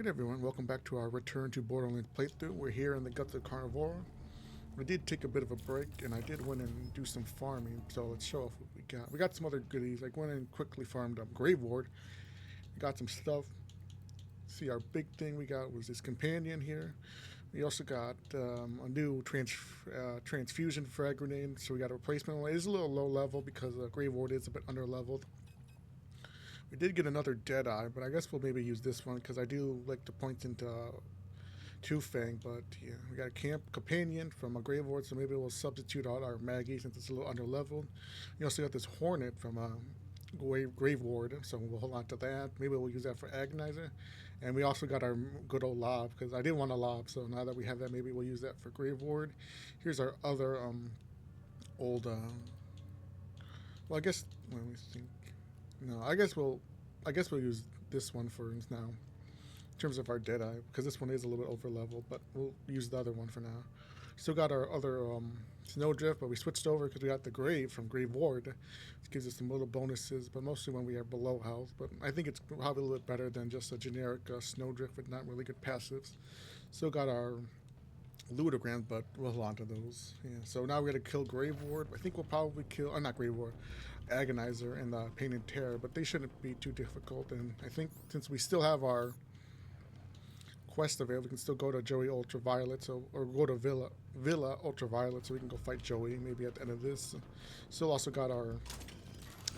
Hey everyone, welcome back to our return to Borderlands playthrough. We're here in the Guts of Carnivora. We did take a bit of a break, and I did went and do some farming, so let's show off what we got. We got some other goodies. I went and quickly farmed up Grave Ward. We got some stuff. See, our big thing we got was this companion here. We also got a new transfusion frag grenade, so we got a replacement one. It is a little low level because Grave Ward is a bit under leveled. We did get another Deadeye, but I guess we'll maybe use this one because I do like to point into Two Fang. But yeah, we got a companion from a Grave Ward, so maybe we'll substitute out our Maggie since it's a little under leveled. We also got this Hornet from a Grave Ward, so we'll hold on to that. Maybe we'll use that for Agonizer. And we also got our good old Lob because I didn't want a Lob, so now that we have that, maybe we'll use that for Grave Ward. Here's our other old. Well, I guess let me think. No, I guess we'll use this one for now, in terms of our Deadeye, because this one is a little bit over level, but we'll use the other one for now. Still got our other Snowdrift, but we switched over because we got the Grave from Grave Ward. It gives us some little bonuses, but mostly when we are below health. But I think it's probably a little bit better than just a generic Snowdrift with not really good passives. Still got our Ludograms, but we'll hold on to those. Yeah. So now we got to kill Grave Ward. I think we'll probably kill, not Grave Ward, Agonizer and Pain and Terror, but they shouldn't be too difficult. And I think since we still have our quest available, we can still go to Joey Ultraviolet, or go to Villa Ultraviolet, so we can go fight Joey maybe at the end of this. Still also got our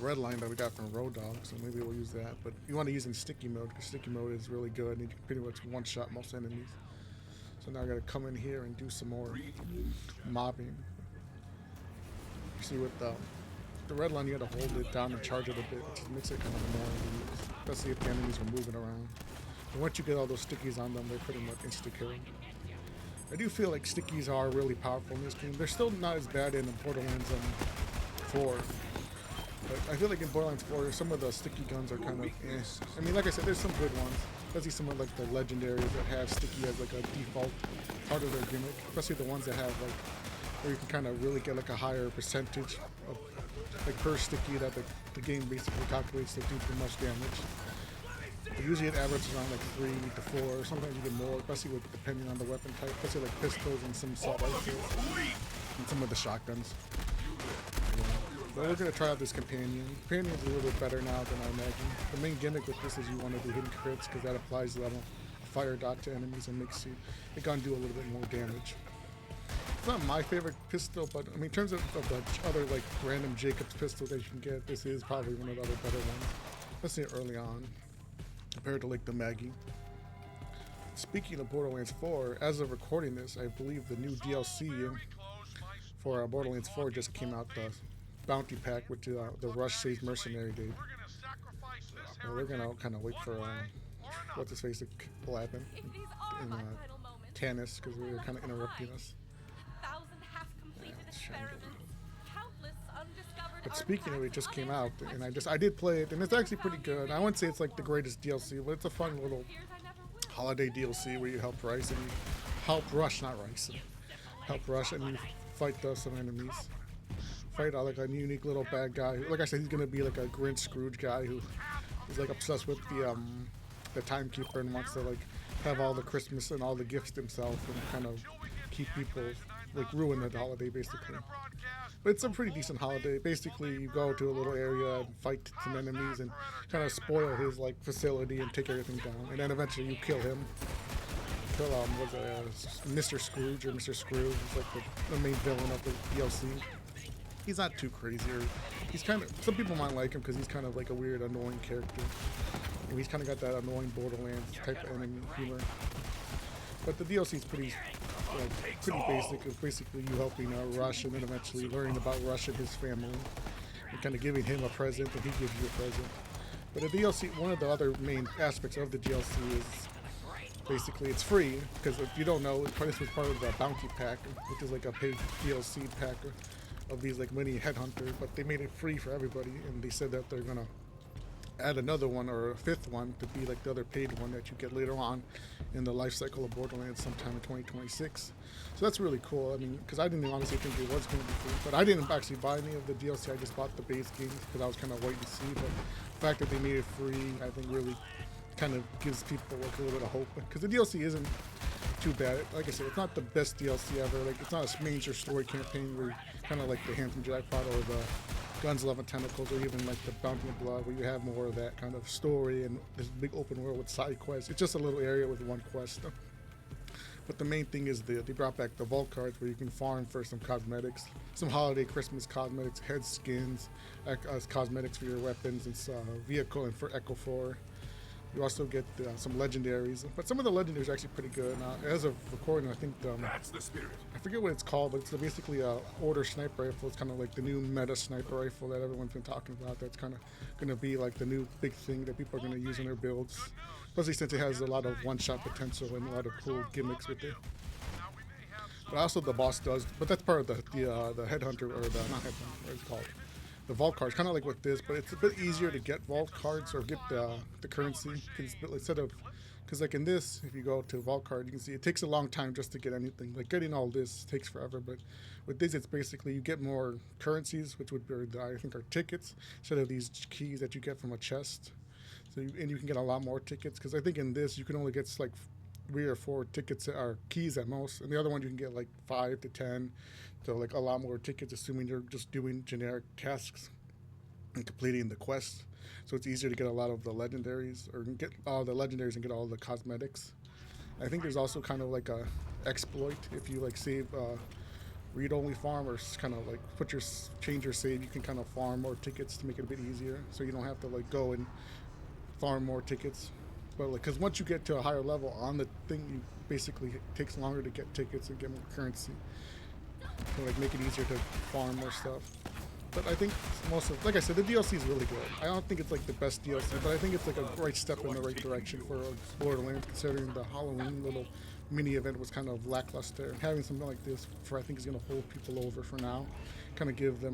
red line that we got from Road Dog, so maybe we'll use that. But you want to use in sticky mode because sticky mode is really good and you can pretty much one-shot most enemies. So now I gotta come in here and do some more mobbing. You see with the red line, you gotta hold it down and charge it a bit, which makes it kind of annoying to use, especially if the enemies are moving around. And once you get all those stickies on them, they're pretty much insta-killing. I do feel like stickies are really powerful in this game. They're still not as bad in Borderlands 4. But I feel like in Borderlands 4, some of the sticky guns are kind of I mean, like I said, there's some good ones. Especially some of like the legendaries that have sticky as like a default part of their gimmick. Especially the ones that have like, where you can kind of really get like a higher percentage of like per sticky that the game basically calculates to do the most damage. But usually it averages around like 3 to 4. Sometimes you get more, especially with depending on the weapon type. Especially like pistols and some assault rifles and some of the shotguns. But we're going to try out this companion. Companion's a little bit better now than I imagine. The main gimmick with this is you want to do hidden crits because that applies level fire dot to enemies and makes it gonna do a little bit more damage. It's not my favorite pistol, but I mean in terms of the other like random Jacobs pistol that you can get, this is probably one of the other better ones. Especially early on, compared to like the Maggie. Speaking of Borderlands 4, as of recording this, I believe the new DLC for Borderlands 4 just came out. The bounty pack with the Rush Saves Mercenary date. We're gonna kind of wait for what's his face to happen in Tannis because we were kind of interrupting us. But speaking of it, just came out and I did play it and it's actually pretty good. I wouldn't say it's like the greatest DLC, but it's a fun little holiday DLC where you help Rush and help Rush and you fight some enemies. Fight out like a unique little bad guy. Like I said, he's gonna be like a Grinch Scrooge guy who is like obsessed with the timekeeper and wants to like have all the Christmas and all the gifts himself and kind of keep people like ruin the holiday basically. But it's a pretty decent holiday. Basically, you go to a little area and fight some enemies and kind of spoil his like facility and take everything down, and then eventually you kill him. Kill Mr. Scrooge or Mr. Scrooge. He's like the main villain of the DLC. He's not too crazy, or he's kind of, some people might like him because he's kind of like a weird, annoying character. And he's kind of got that annoying Borderlands type of enemy humor. But the DLC is pretty basic. It's basically you helping Rush and then eventually learning about Rush and his family. And kind of giving him a present and he gives you a present. But the DLC, one of the other main aspects of the DLC is basically it's free, because if you don't know, this was part of the bounty pack, which is like a paid DLC pack of these like mini headhunters, but they made it free for everybody, and they said that they're gonna add another one or a fifth one to be like the other paid one that you get later on in the life cycle of Borderlands sometime in 2026. So that's really cool. I mean, because I didn't honestly think it was going to be free, but I didn't actually buy any of the DLC. I just bought the base games because I was kind of waiting to see. But the fact that they made it free, I think really kind of gives people like a little bit of hope, because the DLC isn't too bad. Like I said, it's not the best DLC ever. Like, it's not a major story campaign where kind of like the Handsome Jackpot or the Guns, Love, and Tentacles, or even like the Bounty of Blood, where you have more of that kind of story and this big open world with side quests. It's just a little area with one quest. But the main thing is they brought back the vault cards where you can farm for some cosmetics, some holiday Christmas cosmetics, head skins, as cosmetics for your weapons and vehicle, and for Echo 4. You also get some legendaries, but some of the legendaries are actually pretty good. As of recording, I think That's the spirit. I forget what it's called, but it's basically a order sniper rifle. It's kind of like the new meta sniper rifle that everyone's been talking about. That's kind of going to be like the new big thing that people are going to use in their builds, especially since it has a lot of one-shot potential and a lot of cool gimmicks with it. But also the boss does, but that's part of the headhunter, or the not headhunter, what it's called. The vault cards, kind of like with this, but it's a bit easier to get vault cards or get the currency, instead of, because like in this, if you go to vault card, you can see it takes a long time just to get anything. Like getting all this takes forever, but with this, it's basically you get more currencies, which would be I think are tickets, instead of these keys that you get from a chest. So and you can get a lot more tickets, because I think in this you can only get like 3 or 4 tickets or keys at most, and the other one you can get like 5 to 10. So like a lot more tickets, assuming you're just doing generic tasks and completing the quest. So it's easier to get a lot of the legendaries, or get all the legendaries and get all the cosmetics. I think there's also kind of like a exploit if you like save read-only farm, or kind of like change your save. You can kind of farm more tickets to make it a bit easier, so you don't have to like go and farm more tickets. But like, because once you get to a higher level on the thing, you basically it takes longer to get tickets and get more currency. To like make it easier to farm more stuff. But I think like I said, the DLC is really good. I don't think it's like the best DLC, but I think it's like a great step in the right direction for Borderlands, considering the Halloween little mini event was kind of lackluster. And having something like this, I think, is going to hold people over for now. Kind of give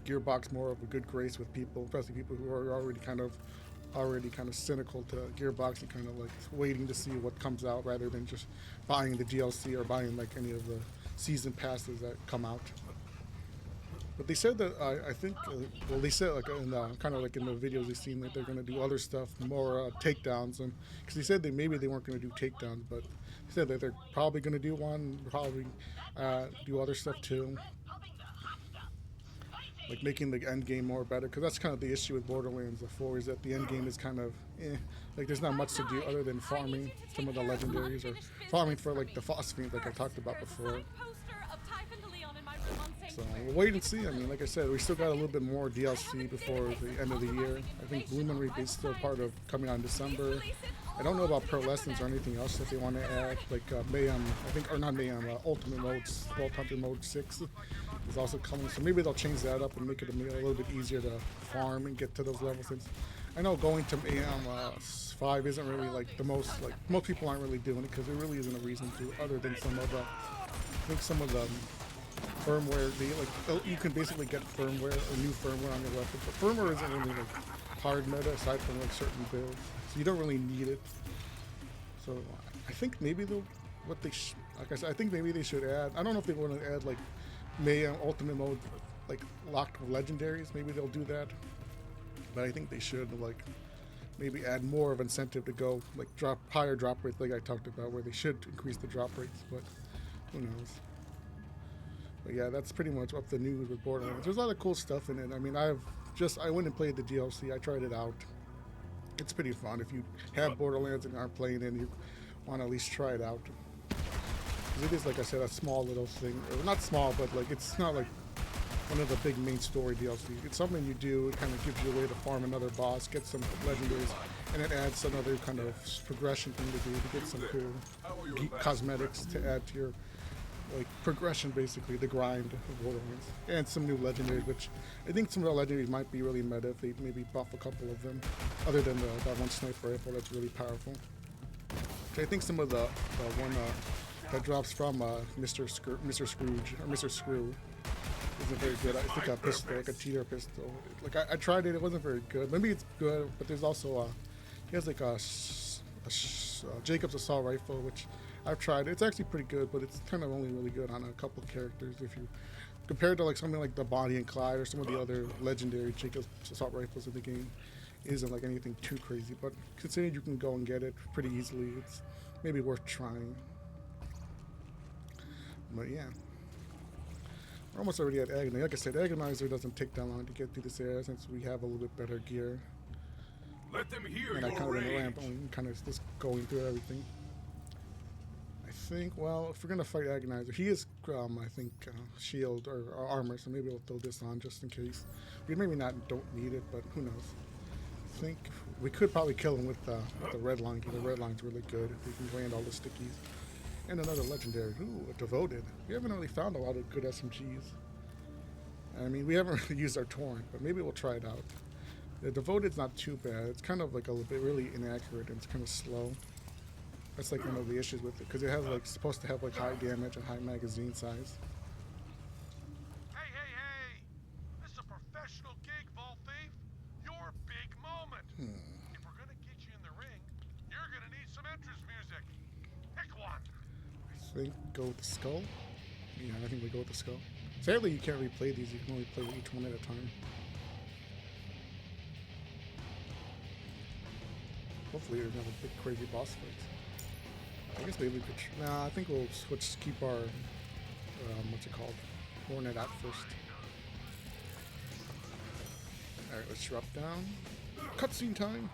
Gearbox more of a good grace with people, especially people who are already kind of cynical to Gearbox and kind of like waiting to see what comes out, rather than just buying the DLC or buying like any of the season passes that come out. But they said that I think they said like in kind of like in the videos they've seen that they're going to do other stuff, more takedowns, and because they said maybe they weren't going to do takedowns, but they said that they're probably going to do one, probably do other stuff too, like making the end game more better, because that's kind of the issue with Borderlands 4, is that the end game is kind of like there's not much to do other than farming some of the legendaries, or farming for like the phosphine, like I talked about before. So we'll wait and see. I mean, like I said, we still got a little bit more DLC before the end of the year. I think Bloom and Reap is still part of coming out in December. I don't know about Pearlescence or anything else that they want to add, like Mayhem, I think, or not Mayhem, Ultimate Mode, Vault Hunter Mode 6 is also coming. So maybe they'll change that up and make it a little bit easier to farm and get to those levels. Since I know going to Mayhem 5 isn't really like the most, like most people aren't really doing it, because there really isn't a reason to, other than some of the, I think some of the firmware, you can basically get firmware or new firmware on your weapon, but firmware isn't really like hard meta aside from like certain builds, so you don't really need it. So I think maybe they'll, like I said, I think maybe they should add, I don't know if they want to add like Mayhem Ultimate Mode, like locked legendaries, maybe they'll do that, but I think they should like maybe add more of incentive to go like higher drop rates, like I talked about, where they should increase the drop rates, but who knows. But yeah, that's pretty much up the news with Borderlands. There's a lot of cool stuff in it. I mean, I went and played the DLC. I tried it out. It's pretty fun. If you have Borderlands and aren't playing it, you want to at least try it out. 'Cause it is, like I said, a small little thing. Or not small, but like it's not like one of the big main story DLC. It's something you do. It kind of gives you a way to farm another boss, get some legendaries, and it adds another kind of progression thing to do to get some cool cosmetics to add to your like progression, basically the grind of Borderlands, and some new legendaries, which I think some of the legendaries might be really meta if they maybe buff a couple of them, other than that one sniper rifle that's really powerful. So I think some of the one that drops from Mr. Scrooge or Mr. Screw isn't very good. I think a pistol, like a cheater pistol. Like I tried it, it wasn't very good. Maybe it's good, but there's also he has like a Jacob's assault rifle, which I've tried. It's actually pretty good, but it's kind of only really good on a couple characters. If you compared to like something like the Bonnie and Clyde or some of the other legendary Jacob's assault rifles in the game, isn't like anything too crazy, but considering you can go and get it pretty easily, it's maybe worth trying. But yeah, we're almost already at Agony. Like I said, Agonizer doesn't take that long to get through this area since we have a little bit better gear. Let them hear And I your kind of in the rage. ramp, I'm kind of just going through everything. I think, well, if we're gonna fight Agonizer, he is, I think, shield or armor, so maybe we'll throw this on just in case. We maybe don't need it, but who knows. I think we could probably kill him with the red line, because the red line's really good if we can land all the stickies. And another legendary. Ooh, a devoted. We haven't really found a lot of good SMGs. I mean, we haven't really used our torrent, but maybe we'll try it out. The devoted's not too bad. It's kind of like a little bit really inaccurate and it's kind of slow. That's like one of the issues with it, because it has like supposed to have like high damage and high magazine size. Hey, hey, hey! This is a professional gig, Vault Thief. Your big moment. If we're gonna get you in the ring, you're gonna need some entrance music. Pick one. I think go with the skull. Yeah, I think we go with the skull. Sadly, you can't replay these. You can only play each one at a time. Hopefully, there's not a big crazy boss fight. I guess maybe we could. Nah, I think we'll switch. Keep our what's it called? Hornet out first. All right, let's drop down. Cutscene time.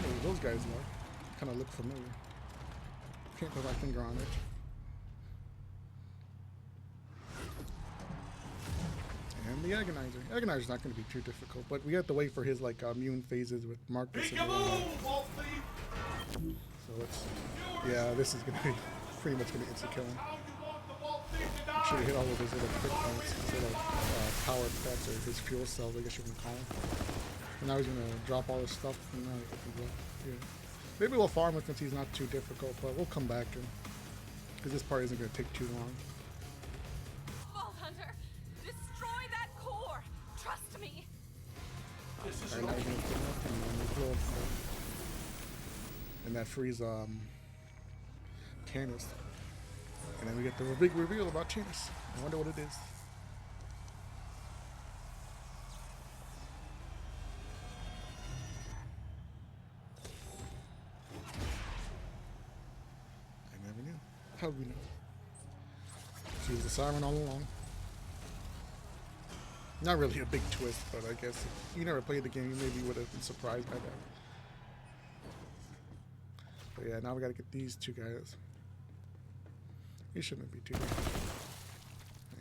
Oh, those guys kind of look familiar. Can't put my finger on it. And the Agonizer. Agonizer's not going to be too difficult, but we have to wait for his like immune phases with Marcus. And so let's. Yeah, this is going to be pretty much going to insta kill him. Should have hit all of his little quick points, his little power pets or his fuel cells, I guess you can call them. And now he's going to drop all his stuff. And now yeah. Maybe we'll farm it since he's not too difficult, but we'll come back because this part isn't going to take too long. Vault Hunter, destroy that core. Trust me. Alright, now we're going to put up and then we blow up. And that frees Tannis. And then we get the big reveal about Tannis. I wonder what it is. I never knew. How would we know? She was a siren all along. Not really a big twist, but I guess if you never played the game, you maybe would have been surprised by that. But yeah, now we gotta get these two guys. He shouldn't be too bad.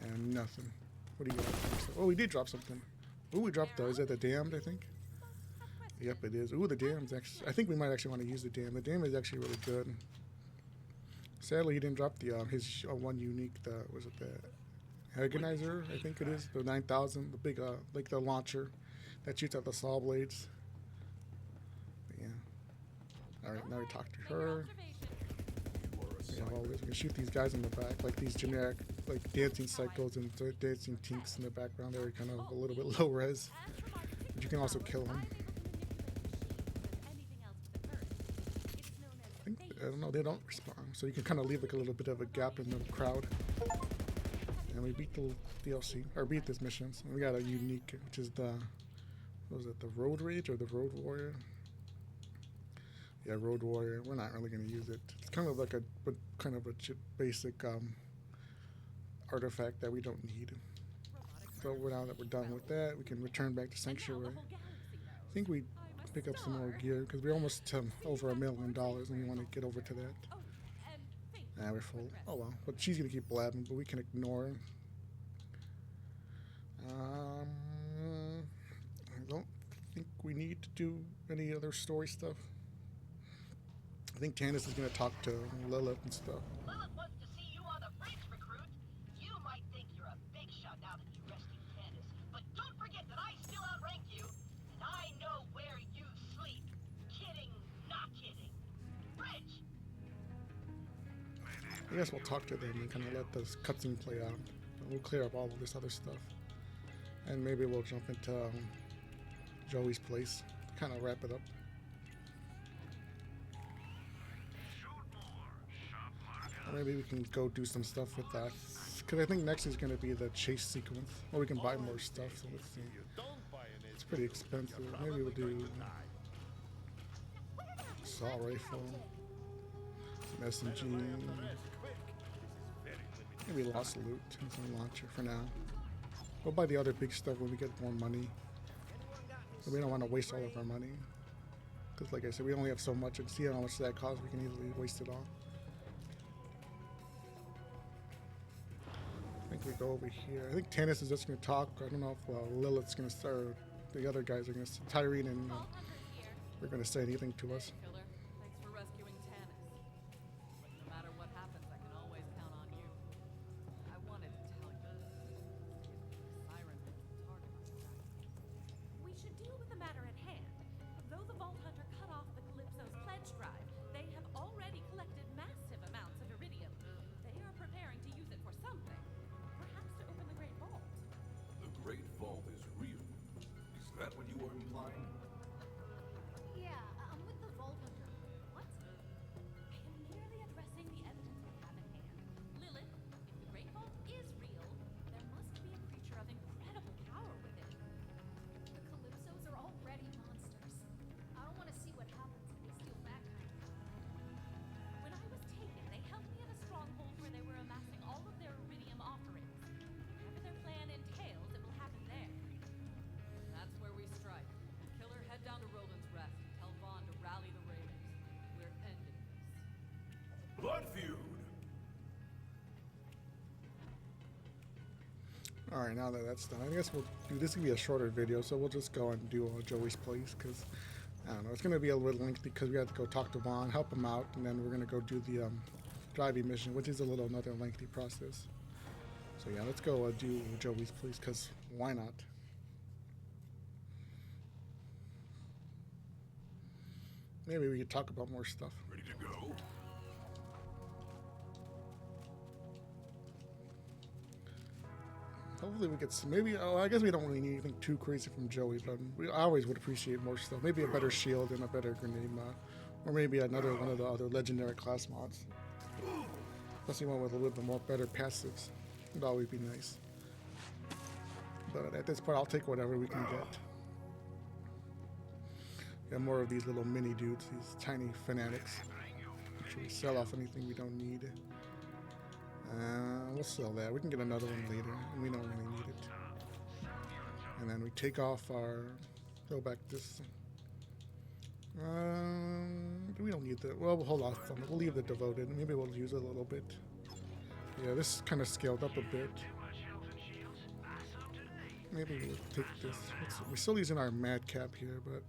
And nothing. What do you got? Oh, we did drop something. Ooh, we dropped those. Is that the damned, I think? Yep, it is. Ooh, the damned's actually... I think we might actually want to use the dam. The dam is actually really good. Sadly, he didn't drop the his one unique, was it the Agonizer, I think it is, the 9000, the big, like the launcher that shoots out the saw blades. But yeah. Alright, now we talk to her. Yeah, always. We can shoot these guys in the back, like these generic, like dancing cycles and dancing tinks in the background. They're kind of a little bit low res, but you can also kill them. I don't know, they don't respond, so you can kind of leave like a little bit of a gap in the crowd. And we beat the DLC, or beat this mission. So we got a unique, which is the, what was it, the Road Rage or the Road Warrior? Yeah, Road Warrior. We're not really going to use it. It's kind of like a basic artifact that we don't need. So now that we're done with that, we can return back to Sanctuary. I think we pick up some more gear because we're almost over $1 million and we want to get over to that. Nah, we're full. Oh well, but she's gonna keep blabbing, but we can ignore her. I don't think we need to do any other story stuff. I think Tannis is gonna talk to Lilith and stuff. Lilith wants to see you on the bridge, recruit. You might think you're a big shot now that you rescued Candace, but don't forget that I still outrank you, and I know where you sleep. Kidding, not kidding. Bridge! I guess we'll talk to them and kind of let this cutscene play out. And we'll clear up all of this other stuff. And maybe we'll jump into Joey's place to kind of wrap it up. Or maybe we can go do some stuff with that Because I think next is going to be the chase sequence, or we can buy more stuff. So let's see. It's pretty expensive. Maybe we'll do assault rifle, some SMG, maybe lost loot and some launcher for now. We'll buy the other big stuff when we get more money. But we don't want to waste all of our money. Because like I said, we only have so much, and see how much that costs, we can easily waste it all. I think we go over here. I think Tannis is just going to talk. I don't know if Lilith's going to start. The other guys are going to, Tyrene and they're going to say anything to us. Killer, thanks for rescuing Tannis. But no matter what happens, I can always count on you. I wanted to tell you. Siren has a target on his back. We should deal with the matter at hand. Though the Vault Hunter cut off the Calypso's pledge drive, they have already collected massive amounts of iridium. They are preparing to use it for something. Perhaps to open the Great Vault. The Great Vault is real. Is that what you are implying? Yeah, I'm with the Vault Hunter. What? I am merely addressing the evidence we have at hand. Lilith, if the Great Vault is real, there must be a creature of incredible power within. The Calypsos are already monsters. I don't want to see what happens if they steal that kind of power. When I was taken, they held me at a stronghold where they were amassing all of their iridium offerings. Whatever their plan entails, it will happen there. That's where we strike. Killer, head down to Roland's Rest. Tell Vaughn to rally the Raiders. We're ending this. Blood feud! Alright, now that that's done, I guess we'll do this. Can be a shorter video, so we'll just go and do Joey's place, because I don't know, it's going to be a little lengthy because we have to go talk to Vaughn, help him out, and then we're going to go do the driving mission, which is another lengthy process. So yeah, let's go do Joey's place, because why not? Maybe we could talk about more stuff. Ready to go? Hopefully we get some, maybe, I guess we don't really need anything too crazy from Joey, but I always would appreciate more stuff. Maybe a better shield and a better grenade mod. Or maybe another one of the other legendary class mods. Especially one with a little bit more better passives. Would always be nice. But at this point, I'll take whatever we can get. Yeah, more of these little mini dudes, these tiny fanatics. Actually sell off anything we don't need. We'll sell that. We can get another one later, and we don't really need it. And then we take off our... Go back this... we don't need the... Well, we'll hold off on it. We'll leave the devoted. Maybe we'll use it a little bit. Yeah, this kind of scaled up a bit. Maybe we'll take this. We're still using our madcap here, but...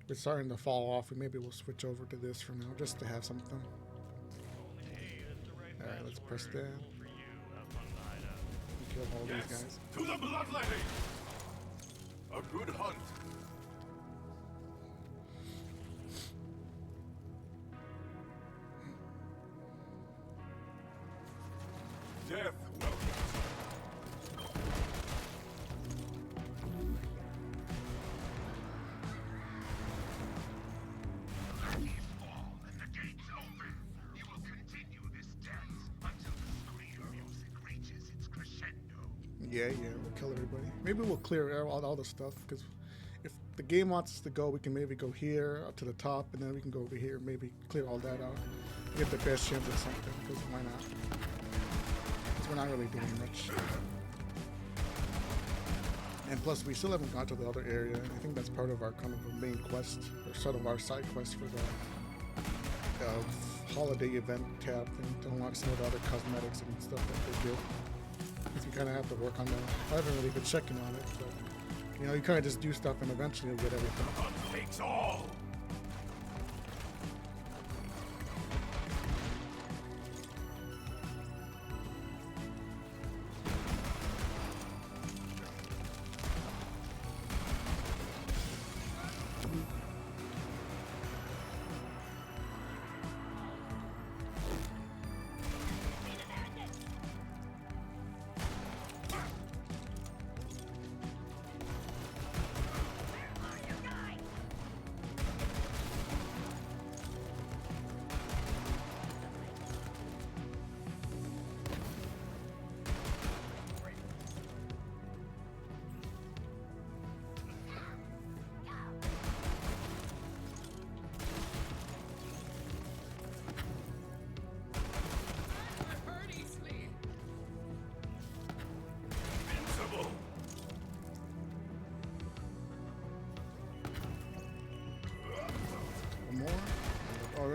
We're starting to fall off, and maybe we'll switch over to this for now, just to have something. Alright, let's press that. Kill all these guys. To the bloodletting! A good hunt! Death welcomes. Yeah, we'll kill everybody. Maybe we'll clear all the stuff, because if the game wants us to go, we can maybe go here up to the top, and then we can go over here, maybe clear all that out. Get the best chance at something, because why not? Because we're not really doing much. And plus, we still haven't gone to the other area, and I think that's part of our kind of main quest, or sort of our side quest for the holiday event tab thing, to unlock some of the other cosmetics and stuff that they give. We kind of have to work on that. I haven't really been checking on it, but you know, you kind of just do stuff and eventually you'll get everything. Hunt takes all!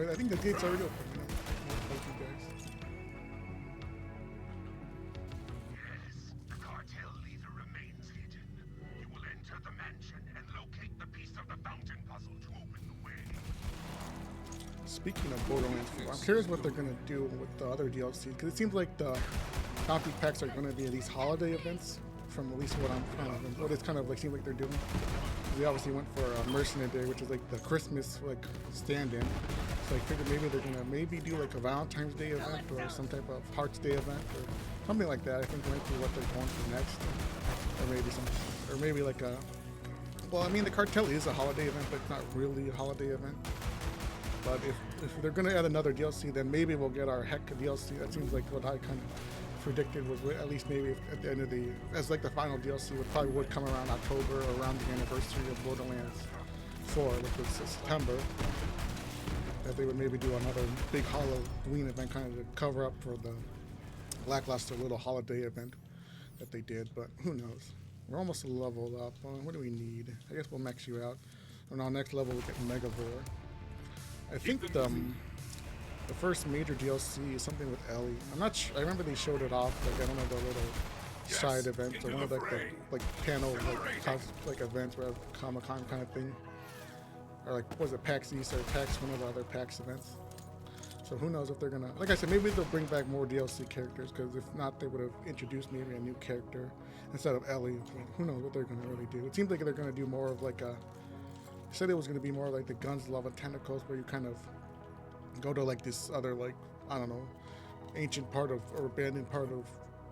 I think the gate's already open. Thank you guys. Yes, the cartel leader remains hidden. You will enter the mansion and locate the piece of the fountain puzzle to open the way. Speaking of Borderlands 4, I'm curious what they're gonna do with the other DLC because it seems like the bounty packs are gonna be these holiday events. From at least what I'm kind of, what it's kind of like seems like they're doing. We obviously went for Mercenary Day, which is like the Christmas like stand-in. So I figured maybe they're gonna do like a Valentine's Day event or some type of Hearts Day event or something like that. I think might be what they're going for next, or maybe like a. Well, I mean the cartel is a holiday event, but it's not really a holiday event. But if they're gonna add another DLC, then maybe we'll get our Heck DLC. That seems like what I kind of predicted was at least maybe at the end of as like the final DLC would come around October or around the anniversary of Borderlands 4, which was September. That they would maybe do another big Halloween event kind of to cover up for the lackluster little holiday event that they did, but who knows. We're almost leveled up. What do we need? I guess we'll max you out. On our next level we'll get Megavore. I think the first major DLC is something with Ellie. I'm not sure. I remember they showed it off, like I don't know, the little side events or one of like the panel like events where Comic-Con kind of thing, or like was it PAX East or PAX, one of the other PAX events. So who knows if they're gonna, like I said, maybe they'll bring back more DLC characters, because if not, they would have introduced maybe a new character instead of Ellie. Who knows what they're gonna really do? It seems like they're gonna do more of like a. They said it was gonna be more like the Guns, Love, and Tentacles, where you kind of go to like this other, like, I don't know, ancient part of or abandoned part of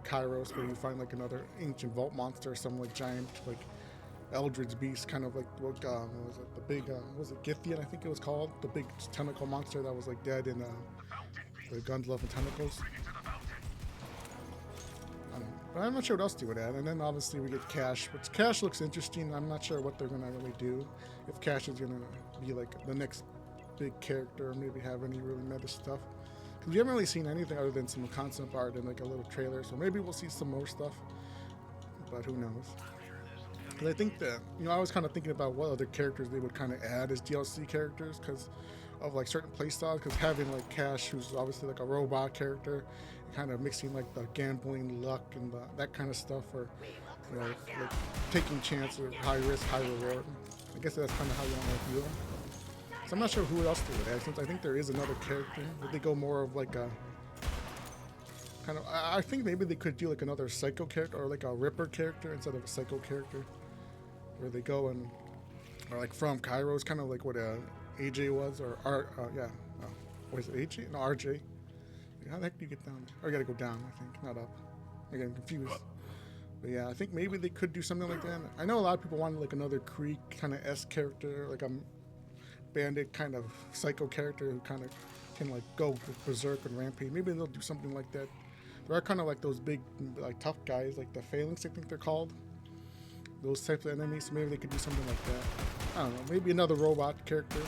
Kairos, where you find like another ancient vault monster or some like giant like eldritch beast, kind of like what was it, the big was it Githian, I think it was called, the big tentacle monster that was like dead in the Guns, Love, and Tentacles. I don't know, but I'm not sure what else they would add. And then obviously we get Cash, which Cash looks interesting. I'm not sure what they're gonna really do, if Cash is gonna be like the next big character or maybe have any really meta stuff, because we haven't really seen anything other than some concept art and like a little trailer, so maybe we'll see some more stuff, but who knows. Because I think that, I was kind of thinking about what other characters they would kind of add as DLC characters because of like certain playstyles, because having like Cash, who's obviously like a robot character, and kind of mixing like the gambling, luck, and that kind of stuff, or like taking chances, high risk, high reward. I guess that's kind of how you want to view them. So I'm not sure who else they would add, since I think there is another character. Would they go more of like a kind of? I think maybe they could do like another Psycho character or like a Ripper character instead of a Psycho character, where they go and or like from Kairos, kind of like what AJ was, or was it AJ? No, RJ. Like, how the heck do you get down there? Oh, you gotta go down, I think, not up. I'm getting confused. But yeah, I think maybe they could do something like that. I know a lot of people wanted like another Creek kind of S character, like a bandit kind of psycho character who kind of can like go berserk and rampage. Maybe they'll do something like that. There are kind of like those big, like tough guys, like the Phalanx, I think they're called. Those types of enemies. So maybe they could do something like that. I don't know. Maybe another robot character.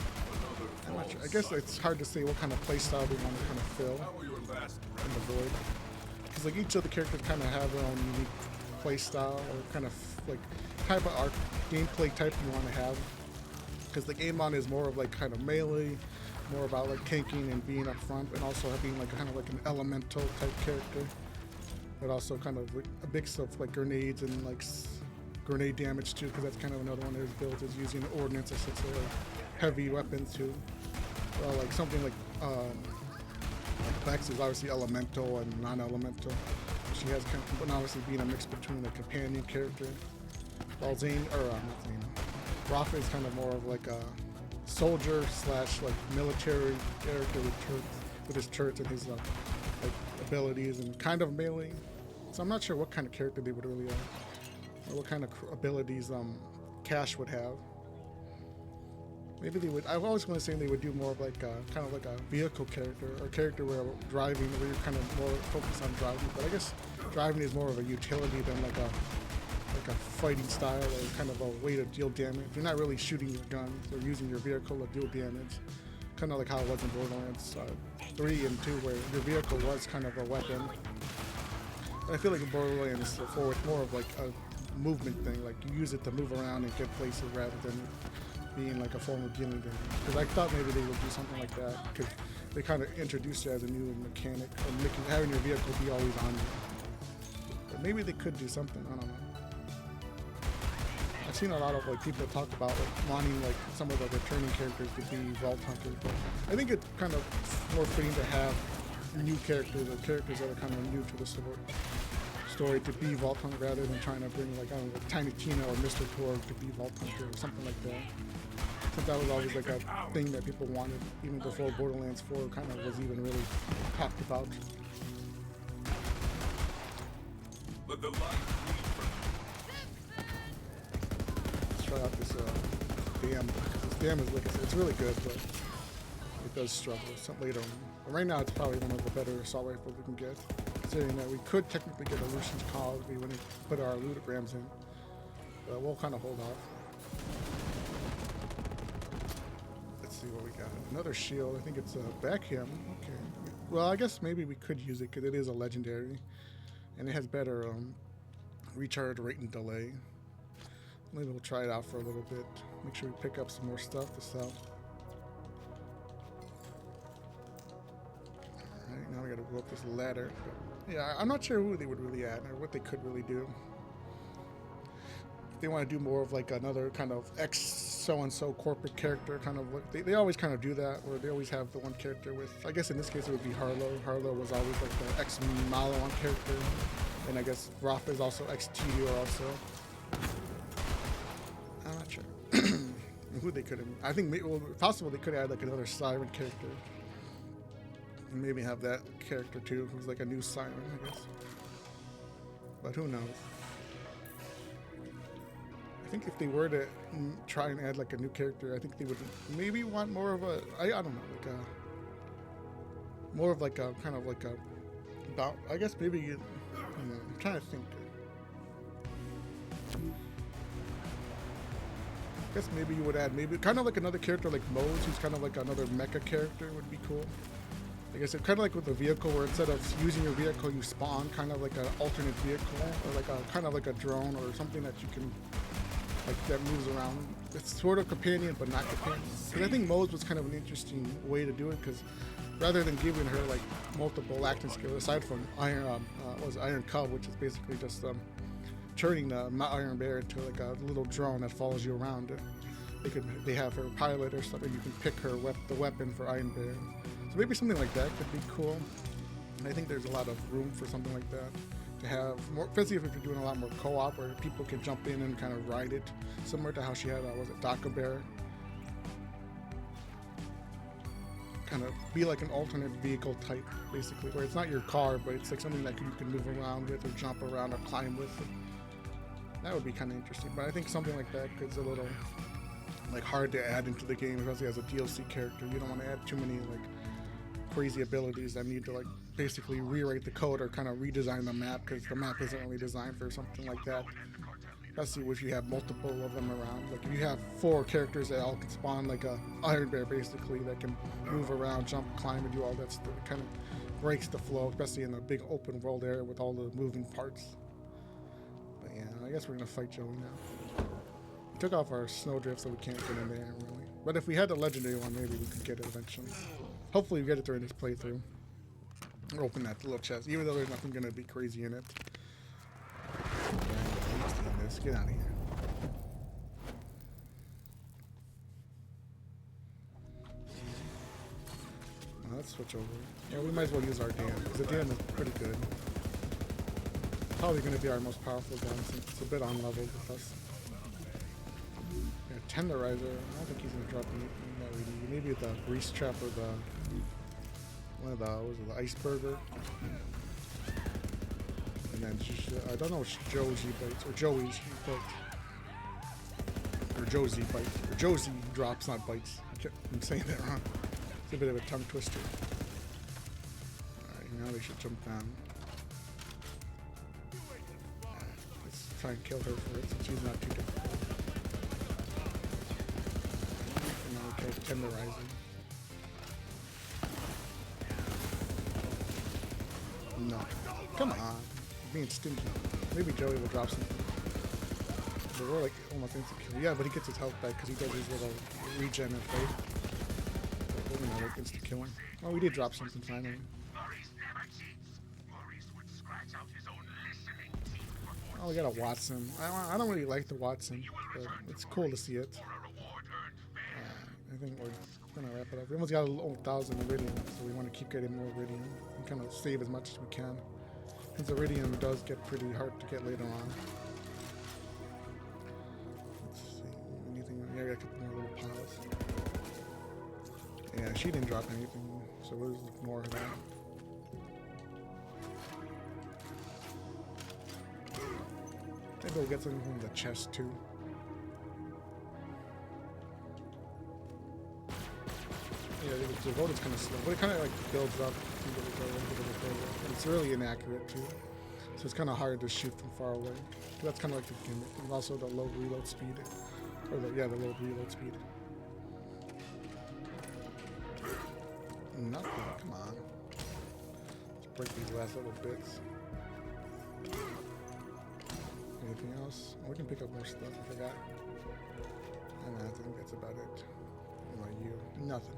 I'm not sure. I guess it's hard to say what kind of playstyle they want to kind of fill in the void. Because like each of the characters kind of have their own unique playstyle or kind of like type of art gameplay type you want to have. Because the game on is more of like kind of melee, more about like tanking and being up front, and also being like kind of like an elemental type character, but also kind of like a mix of like grenades and like grenade damage too, because that's kind of another one of his builds, is using ordnance as such a heavy weapons too. Well, like something like Vex is obviously elemental and non-elemental. She has kind of, but obviously being a mix between a companion character. While Zane, or not Zane, Rafa is kind of more of like a soldier slash like military character with his turrets and his like abilities and kind of melee. So I'm not sure what kind of character they would really or what kind of abilities Cash would have. Maybe they would. I always want to say they would do more of like kind of like a vehicle character, or a character where driving, where you're kind of more focused on driving. But I guess driving is more of a utility than like a fighting style, or kind of a way to deal damage. You're not really shooting your guns or using your vehicle to deal damage. Kind of like how it was in Borderlands 3 and 2, where your vehicle was kind of a weapon. But I feel like in Borderlands 4, it's more of like a movement thing. Like you use it to move around and get places rather than being like a form of dealing game. Because I thought maybe they would do something like that, because they kind of introduced it as a new mechanic, or having your vehicle be always on you. But maybe they could do something, I don't know. I've seen a lot of like people talk about like wanting like some of the returning characters to be Vault Hunters, but I think it's kind of more fitting to have new characters, or characters that are kind of new to the story to be Vault Hunter, rather than trying to bring like, I don't know, Tiny Tina or Mr. Torg to be Vault Hunter or something like that. Since that was always like a thing that people wanted, even before Borderlands 4 kind of was even really talked about. Let the light lead from Let's try out this dam. This dam is, like I said, it's really good, but it does struggle some later on. But right now, it's probably one of the better assault rifles we can get. Considering that we could technically get a Lucian's Call if we wouldn't put our ludograms in. But we'll kind of hold off. Let's see what we got. Another shield. I think it's a backham. Okay. Well, I guess maybe we could use it because it is a legendary. And it has better recharge rate and delay. Maybe we'll try it out for a little bit. Make sure we pick up some more stuff to sell. Alright, now we gotta go up this ladder. But yeah, I'm not sure who they would really add or what they could really do. If they want to do more of like another kind of ex so-and-so corporate character, kind of look. They always kind of do that, where they always have the one character with, I guess in this case it would be Harlow. Harlow was always like the ex-Malon character. And I guess Rafa is also ex-Tedior also. I'm not sure who they could have. I think well, possible they could add like another Siren character, and maybe have that character too, who's like a new Siren, I guess. But who knows? I think if they were to try and add like a new character, I think they would maybe want more of a, I don't know, like a more of like a kind of like a about. I guess maybe you. I'm trying to think. I guess maybe you would add maybe kind of like another character like Mose, who's kind of like another mecha character, would be cool. I guess it's kind of like with the vehicle, where instead of using your vehicle, you spawn kind of like an alternate vehicle, or like a kind of like a drone or something that you can like that moves around. It's sort of companion, but not companion. Because I think Mose was kind of an interesting way to do it, because rather than giving her like multiple acting skills, aside from Iron Cub, which is basically just turning the Iron Bear into like a little drone that follows you around. They have her pilot or something. You can pick her the weapon for Iron Bear. So maybe something like that could be cool. I think there's a lot of room for something like that to have more, especially if you're doing a lot more co-op, where people can jump in and kind of ride it, similar to how she had was it Daka Bear. Kind of be like an alternate vehicle type, basically, where it's not your car, but it's like something that you can move around with, or jump around, or climb with. That would be kind of interesting. But I think something like that is a little like hard to add into the game, especially as a DLC character. You don't want to add too many like crazy abilities that need to like basically rewrite the code or kind of redesign the map, because the map isn't really designed for something like that. Especially if you have multiple of them around. Like if you have 4 characters that all can spawn like a Iron Bear, basically, that can move around, jump, climb, and do all that stuff. It kind of breaks the flow, especially in a big open world area with all the moving parts. But yeah, I guess we're gonna fight Joey now. We took off our snowdrift, so we can't get in there really. But if we had the legendary one, maybe we could get it eventually. Hopefully we get it during this playthrough. Or open that little chest, even though there's nothing gonna be crazy in it. Let's get out of here. Well, let's switch over. Yeah, we might as well use our dam, because the dam is pretty good. Probably going to be our most powerful gun, since it's a bit unleveled with us. Yeah, Tenderizer. I don't think he's going to drop anything that we need. Maybe the grease trap or the one of the the ice burger. And then I don't know if Josie bites or Joey's bites. Or Josie bites. Or Josie drops, not bites. I'm saying that wrong. It's a bit of a tongue twister. Alright, now they should jump down. Let's try and kill her for it, since she's not too difficult. And now we kill Tenderizing. No. Come on. Being stingy. Maybe Joey will drop something. But we're like almost insecure. Yeah, but he gets his health back because he does his little regen and faith. But we're gonna like insta kill him. Oh, we did drop something finally. Maurice never cheats. Maurice would scratch out his own listening teeth before Oh, we got a Watson. I don't really like the Watson, but it's cool to see it. for a reward earned fair. I think we're gonna wrap it up. We almost got a 1,000 Iridium, so we want to keep getting more Iridium and kind of save as much as we can. Since Iridium does get pretty hard to get later on. Let's see, anything? Yeah, I got a couple more little piles. Yeah, she didn't drop anything, so we'll just ignore that. Maybe we'll get something from the chest too. Yeah, the vote is kind of slow, but it kind of like builds up. And it's really inaccurate too, so it's kind of hard to shoot from far away. That's kind of like the gimmick, and also the low reload speed, or the low reload speed. Nothing. Come on. Let's break these last little bits. Anything else? Oh, we can pick up more stuff. I forgot. And I think that's about it. What about you? Nothing.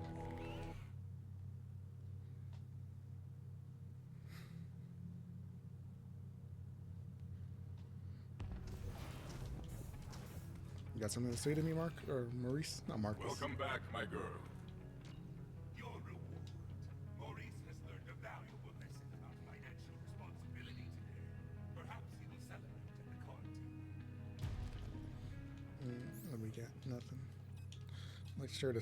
You got something to say to me, Mark? Or Maurice? Not Marcus. Welcome back, my girl. Your reward. Maurice has learned a valuable lesson about financial responsibility today. Perhaps he will celebrate at the card table. What do we get? Nothing. Make sure to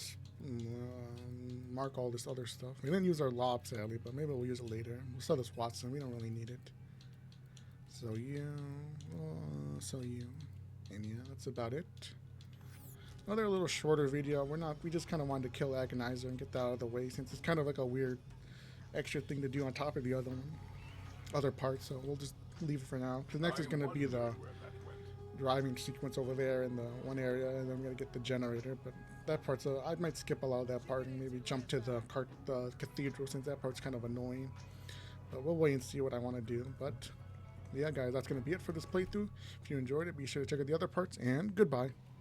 mark all this other stuff. We didn't use our lob, sadly, but maybe we'll use it later. We'll sell this Watson. We don't really need it. So you, and yeah, that's about it. Another little shorter video. We just kind of wanted to kill Agonizer and get that out of the way, since it's kind of like a weird extra thing to do on top of the other parts. So we'll just leave it for now. Because next is going to be the driving sequence over there in the one area, and then I'm going to get the generator. But that part's I might skip a lot of that part and maybe jump to the cathedral, since that part's kind of annoying. But we'll wait and see what I want to do. But yeah, guys, that's going to be it for this playthrough. If you enjoyed it, be sure to check out the other parts, and goodbye.